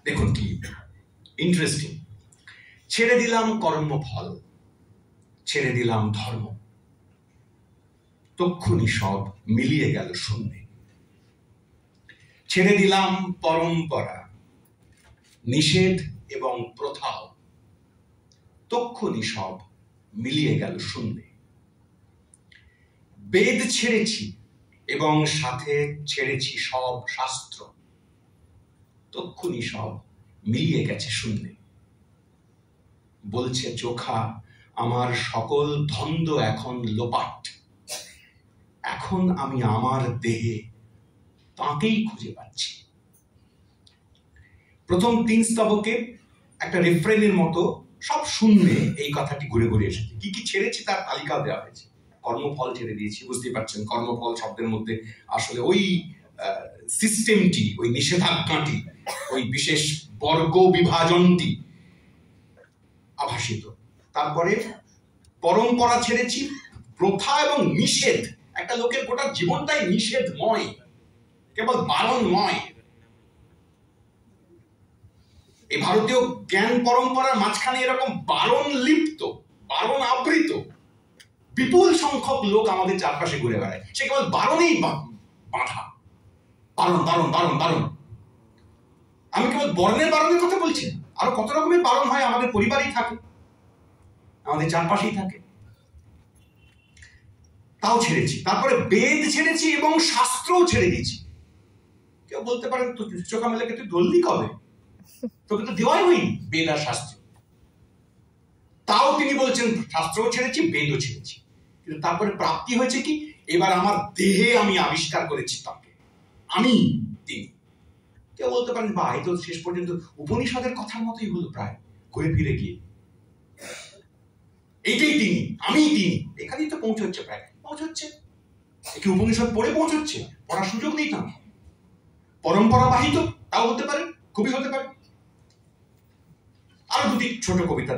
দেখুন কি ইন্টারেস্টিং। ছেড়ে দিলাম কর্মফল, ছেড়ে দিলাম ধর্ম, তক্ষুনি সব মিলিয়ে গেল শূন্যে। ছেড়ে দিলাম পরম্পরা, নিষেধ এবং প্রথাও, তক্ষুনি সব মিলিয়ে গেল শূন্যে। বেদ ছেড়েছি এবং সাথে ছেড়েছি সব শাস্ত্র, তক্ষুনি সব মিলিয়ে গেছে শূন্যে। বলছে চোখা আমার সকল ধন্দ এখন লোপাট, এখন আমি আমার দেহে তাঁকেই খুঁজে পাচ্ছি। প্রথম 3 স্তবকে একটা রেফ্রেনের মতো সব শূন্যে এই কথাটি ঘুরে ঘুরে এসেছে। কি কি ছেড়েছি তার তালিকা দেওয়া হয়েছে। কর্মফল ছেড়ে দিয়েছি, বুঝতেই পারছেন কর্মফল শব্দের মধ্যে আসলে ওই সিস্টেমটি, ওই নিষেধাজ্ঞাটি, ওই বিশেষ বর্গ বিভাজনটি আভাসিত। তারপরে পরম্পরা ছেড়েছি, প্রথা এবং নিষেধ। একটা লোকের গোটা জীবনটাই নিষেধময়, কেবল বারণময়। এই ভারতীয় জ্ঞান পরম্পরার মাঝখানে এরকম বারণ লিপ্ত, বারণ আবৃত বিপুল সংখ্যক লোক আমাদের চারপাশে ঘুরে বেড়ায়। সে কেবল বারণেই বাধা, বারণ বারণ বারণ বারণ। আমি কেবল বর্ণের বারণের কথা বলছি, আরো কত রকমের বারণ হয় আমাদের পরিবারেই থাকে, আমাদের চারপাশেই থাকে। তাও ছেড়েছি। তারপরে বেদ ছেড়েছি এবং শাস্ত্রও ছেড়ে দিয়েছি। কেউ বলতে পারেন তো চোখা মেলাকে তুই ধরলি কবে? তোকে তো দেওয়াই হয়নি বেদ আর শাস্ত্র। তাও তিনি বলছেন শাস্ত্রও ছেড়েছি, বেদও ছেড়েছি। কিন্তু তারপরে প্রাপ্তি হয়েছে কি, এবার আমার দেহে আমি আবিষ্কার করেছি তাকে, আমি তিনি। কেউ বলতে পারেন বা এই তো শেষ পর্যন্ত উপনিষদের কথার মতোই হলো প্রায় ঘুরে ফিরে গিয়ে। এইটাই তিনি, আমি তিনি, এখানেই তো পৌঁছচ্ছে, প্রায় পৌঁছচ্ছে। কি উপনিষদ পড়ে পৌঁছচ্ছে? পড়ার সুযোগ নেই না। পরম্পরা বাহিত, তাও হতে পারে, খুবই হতে পারে। আরো 2টি ছোট কবিতা